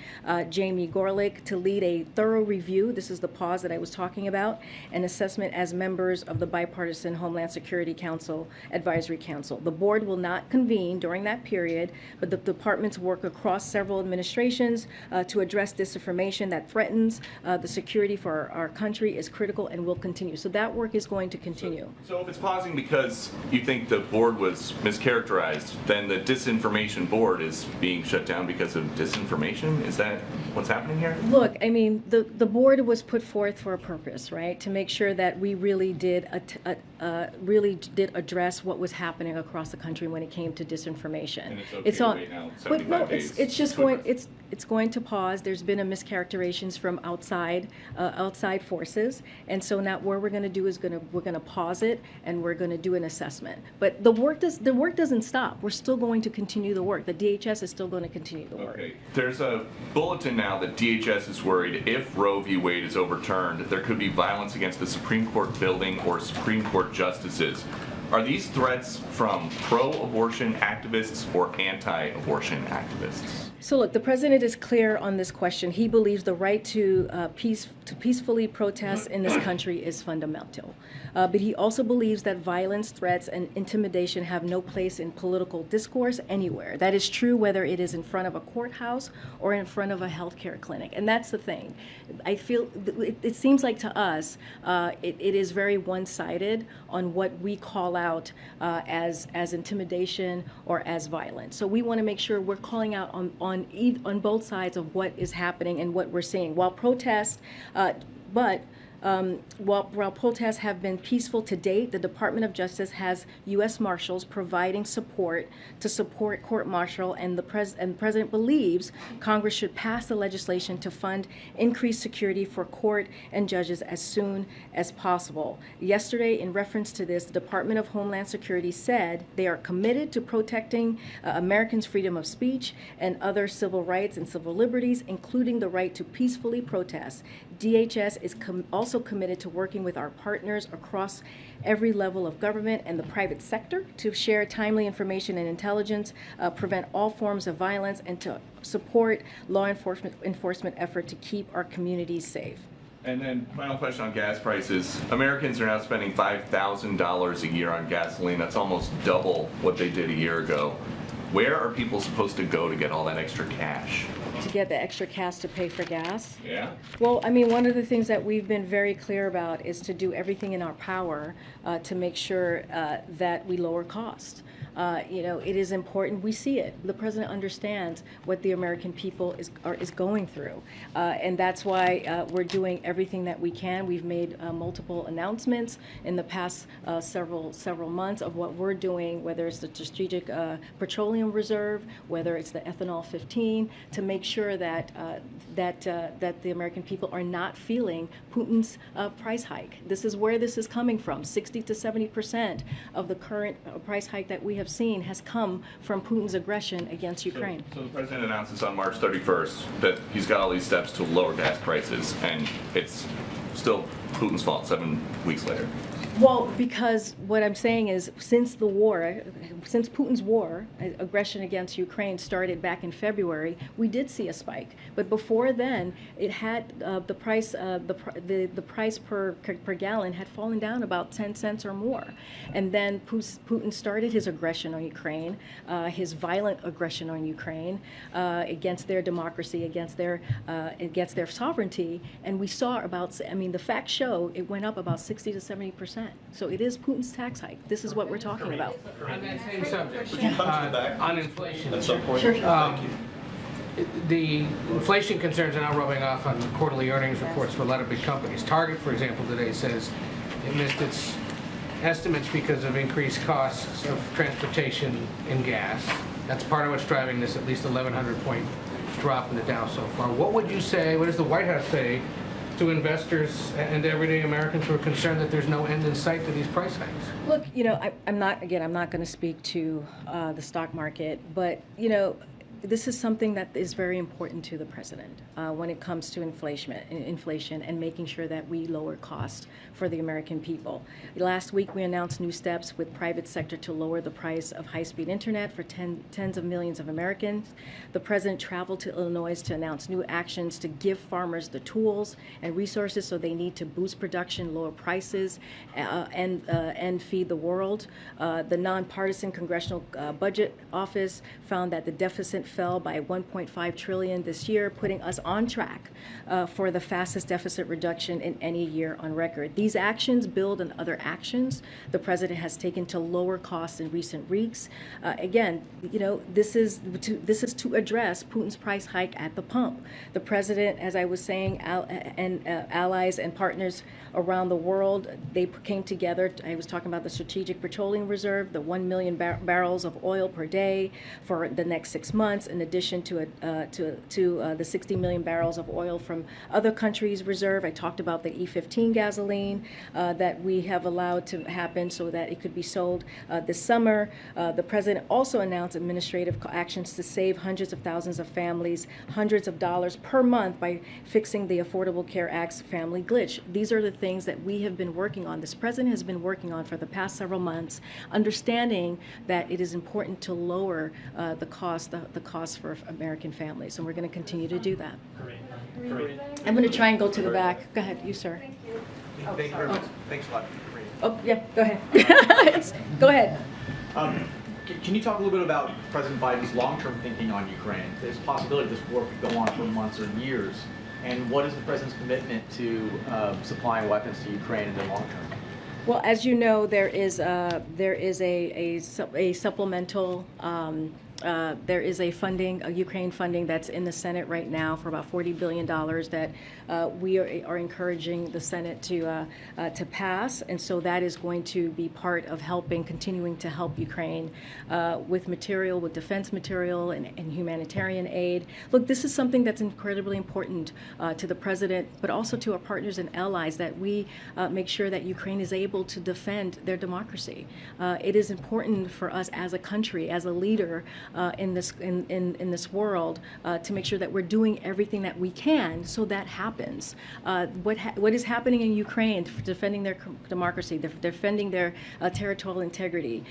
Jamie Gorelick to lead a thorough review. This is the pause that I was talking about, an assessment as members of the bipartisan Homeland Security Council Advisory Council. The board will not convene during that period, but the departments work across several administrations to address disinformation that threatens the security for our country is critical and will continue. So that work is going to continue. So if it's pausing because you think the board was mischaracterized, then the Disinformation Board is being shut down because of disinformation? Is that what's happening here? Look, I mean, the board was put forth for a purpose, right? To make sure that we really did address what was happening across the country when it came to disinformation. And it's okay to wait now, 75 days. It's just going. it's going to pause. There's been a mischaracterizations from outside forces, and so now what we're going to do is we're going to pause it, and we're going to do an assessment. But the work doesn't stop. We're still going to continue the work. The DHS is still going to continue the work. Okay. There's a bulletin now that DHS is worried if Roe v. Wade is overturned, there could be violence against the Supreme Court building or Supreme Court justices. Are these threats from pro-abortion activists or anti-abortion activists? So look, the president is clear on this question. He believes the right to peacefully protest in this country is fundamental. But he also believes that violence, threats, and intimidation have no place in political discourse anywhere. That is true whether it is in front of a courthouse or in front of a healthcare clinic. And that's the thing. I feel it seems like to us it is very one-sided on what we call out as intimidation or as violence. So we want to make sure we're calling out on both sides of what is happening and what we're seeing. While protests, while protests have been peaceful to date, the Department of Justice has U.S. Marshals providing support to support court-martial, and the president believes Congress should pass the legislation to fund increased security for court and judges as soon as possible. Yesterday, in reference to this, the Department of Homeland Security said they are committed to protecting Americans' freedom of speech and other civil rights and civil liberties, including the right to peacefully protest. DHS is also committed to working with our partners across every level of government and the private sector to share timely information and intelligence, prevent all forms of violence, and to support law enforcement effort to keep our communities safe. And then final question on gas prices. Americans are now spending $5,000 a year on gasoline. That's almost double what they did a year ago. Where are people supposed to go to get all that extra cash? To get the extra cash to pay for gas? Yeah. Well, I mean, one of the things that we've been very clear about is to do everything in our power to make sure that we lower costs. It is important. We see it. The president understands what the American people is going through, and that's why we're doing everything that we can. We've made multiple announcements in the past several months of what we're doing, whether it's the Strategic Petroleum Reserve, whether it's the Ethanol 15, to make sure that the American people are not feeling Putin's price hike. This is where this is coming from. 60 to 70% of the current price hike that we have seen has come from Putin's aggression against Ukraine. So the president announces on March 31st that he's got all these steps to lower gas prices, and it's still Putin's fault 7 weeks later. Well, because what I'm saying is, since Putin's war, aggression against Ukraine started back in February, we did see a spike. But before then, it had the price per gallon had fallen down about 10 cents or more. And then Putin started his aggression on Ukraine, his violent aggression on Ukraine against their democracy, against their sovereignty. And we saw the facts show it went up about 60 to 70%. So it is Putin's tax hike. This is what we're talking about. On that same subject, on inflation. At some point. Sure. Thank you. The inflation concerns are now rubbing off on quarterly earnings reports for a lot of big companies. Target, for example, today says it missed its estimates because of increased costs of transportation and gas. That's part of what's driving this at least 1,100-point drop in the Dow so far. What would you say, what does the White House say to investors and everyday Americans who are concerned that there's no end in sight to these price hikes? Look, I'm not going to speak to the stock market, but, this is something that is very important to the president when it comes to inflation and making sure that we lower costs for the American people. Last week, we announced new steps with private sector to lower the price of high-speed internet for tens of millions of Americans. The president traveled to Illinois to announce new actions to give farmers the tools and resources so they need to boost production, lower prices, and feed the world. The nonpartisan Congressional Budget Office found that the deficit fell by $1.5 trillion this year, putting us on track for the fastest deficit reduction in any year on record. These actions build on other actions the president has taken to lower costs in recent weeks. Again, this is to address Putin's price hike at the pump. The president, as I was saying, allies and partners around the world, they came together. I was talking about the Strategic Petroleum Reserve, the 1 million barrels of oil per day for the next 6 months. grants in addition to the 60 million barrels of oil from other countries' reserve. I talked about the E15 gasoline that we have allowed to happen so that it could be sold this summer. The president also announced administrative actions to save hundreds of thousands of families hundreds of dollars per month by fixing the Affordable Care Act's family glitch. These are the things that we have been working on. This president has been working on for the past several months, understanding that it is important to lower the cost for American families, and we're going to continue to do that. I'm going to try and go to the back. Go ahead, you, sir. Thank you very much. Thanks a lot. Oh, yeah, go ahead. Go ahead. Can you talk a little bit about President Biden's long-term thinking on Ukraine? There's a possibility this war could go on for months or years. And what is the president's commitment to supplying weapons to Ukraine in the long term? Well, as you know, there is a supplemental. There is a Ukraine funding that's in the Senate right now for about $40 billion that we are encouraging the Senate to pass, and so that is going to be part of continuing to help Ukraine with material, with defense material and humanitarian aid. Look, this is something that's incredibly important to the president, but also to our partners and allies, that we make sure that Ukraine is able to defend their democracy. It is important for us as a country, as a leader, in this world, to make sure that we're doing everything that we can so that happens. What is happening in Ukraine, defending their democracy, defending their territorial integrity,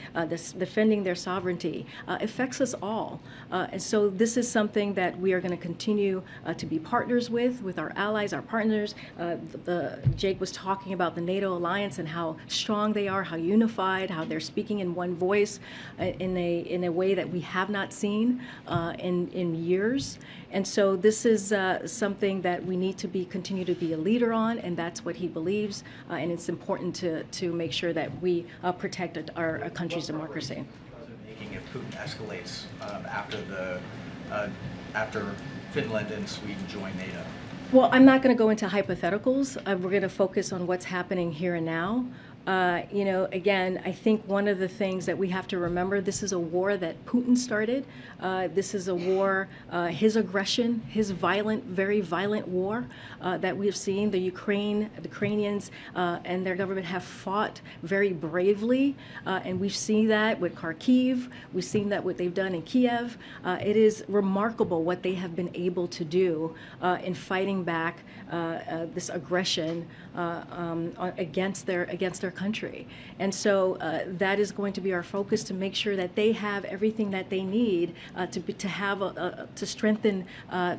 defending their sovereignty, affects us all. And so this is something that we are going to continue to be partners with our allies, our partners. Jake was talking about the NATO alliance and how strong they are, how unified, how they're speaking in one voice in a way that we have not seen in years. And so this is something that we need to continue to be a leader on, and that's what he believes. And it's important to make sure that we protect our country's democracy. Making if Putin escalates after Finland and Sweden join NATO? Well, I'm not going to go into hypotheticals. We're going to focus on what's happening here and now. Again, I think one of the things that we have to remember, this is a war that Putin started. This is a war, his aggression, his very violent war that we have seen. The Ukrainians and their government have fought very bravely, and we've seen that with Kharkiv. We've seen that what they've done in Kiev. It is remarkable what they have been able to do in fighting back this aggression against their country. And so that is going to be our focus, to make sure that they have everything that they need to strengthen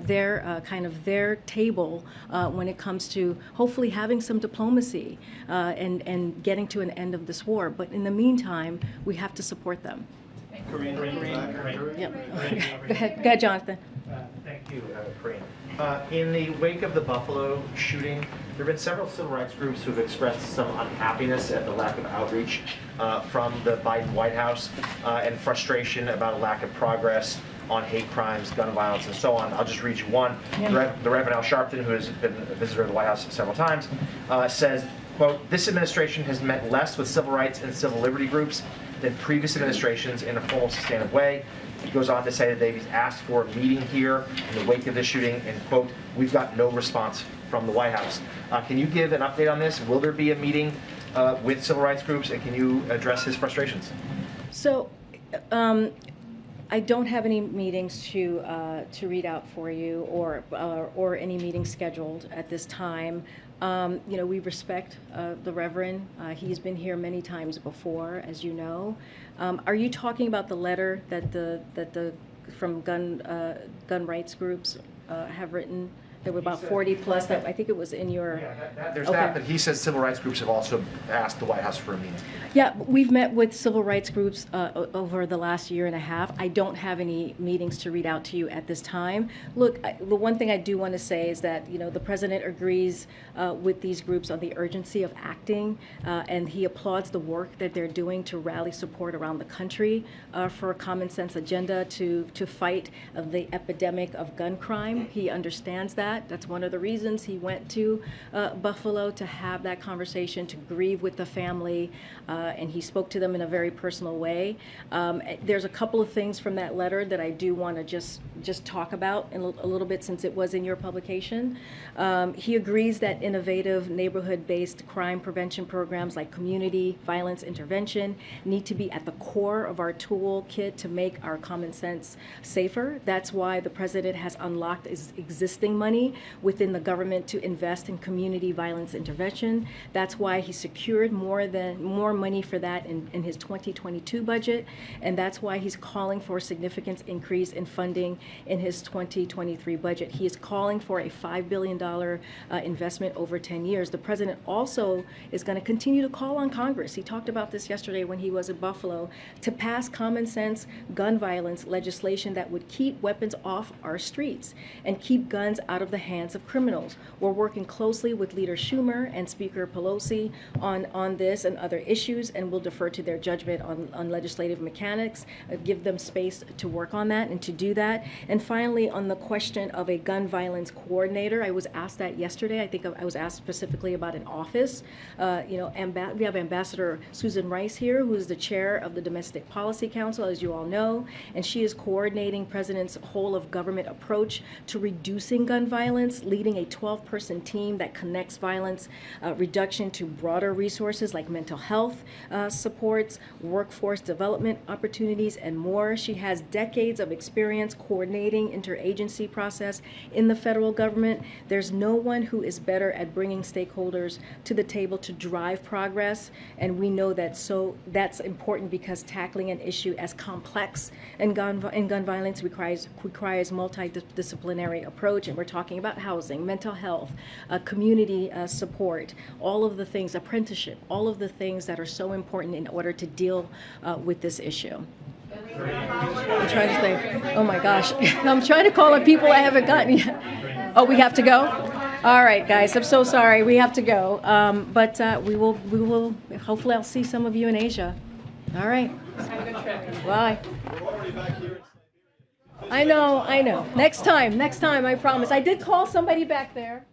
their table when it comes to hopefully having some diplomacy and getting to an end of this war. But in the meantime, we have to support them. Karine. Yep. Go ahead, Jonathan. Thank you, Karine. In the wake of the Buffalo shooting, there have been several civil rights groups who have expressed some unhappiness at the lack of outreach from the Biden White House and frustration about a lack of progress on hate crimes, gun violence, and so on. I'll just read you one. Yeah. The Reverend Al Sharpton, who has been a visitor to the White House several times, says, quote, "This administration has met less with civil rights and civil liberty groups than previous administrations in a formal, sustained way." He goes on to say that they've asked for a meeting here in the wake of this shooting, and quote, "We've got no response from the White House." Can you give an update on this? Will there be a meeting with civil rights groups, and can you address his frustrations? So, I don't have any meetings to read out for you, or any meetings scheduled at this time. We respect the Reverend. He's been here many times before, as you know. Are you talking about the letter that from gun rights groups have written? There were about 40 plus. That I think it was in your. Yeah, there's that, but he says civil rights groups have also asked the White House for a meeting. Yeah, we've met with civil rights groups over the last year and a half. I don't have any meetings to read out to you at this time. Look, the one thing I do want to say is that the president agrees with these groups on the urgency of acting, and he applauds the work that they're doing to rally support around the country for a common sense agenda to fight the epidemic of gun crime. He understands that. that. That's one of the reasons he went to Buffalo, to have that conversation, to grieve with the family, and he spoke to them in a very personal way. There's a couple of things from that letter that I do want to just talk about in a little bit, since it was in your publication. He agrees that innovative neighborhood-based crime prevention programs like community violence intervention need to be at the core of our toolkit to make our common sense safer. That's why the president has unlocked existing money within the government to invest in community violence intervention. That's why he secured more money for that in his 2022 budget, and that's why he's calling for a significant increase in funding in his 2023 budget. He is calling for a $5 billion investment over 10 years. The president also is going to continue to call on Congress. He talked about this yesterday when he was in Buffalo, to pass common sense gun violence legislation that would keep weapons off our streets and keep guns out of the hands of criminals. We're working closely with Leader Schumer and Speaker Pelosi on this and other issues, and we'll defer to their judgment on legislative mechanics, give them space to work on that and to do that. And finally, on the question of a gun violence coordinator, I was asked that yesterday. I think I was asked specifically about an office. We have Ambassador Susan Rice here, who is the chair of the Domestic Policy Council, as you all know, and she is coordinating President's whole of government approach to reducing gun violence, leading a 12-person team that connects violence reduction to broader resources like mental health supports, workforce development opportunities, and more. She has decades of experience coordinating interagency process in the federal government. There's no one who is better at bringing stakeholders to the table to drive progress, and we know that. So that's important because tackling an issue as complex in gun violence requires multidisciplinary approach, and we're talking about housing, mental health, community support, all of the things, apprenticeship, all of the things that are so important in order to deal with this issue. I'm trying to think. Oh my gosh, I'm trying to call on people I haven't gotten yet. Oh, we have to go? All right, guys, I'm so sorry. We have to go. But we will, hopefully I'll see some of you in Asia. All right. Have a good trip. Bye. I know. Next time, I promise. I did call somebody back there.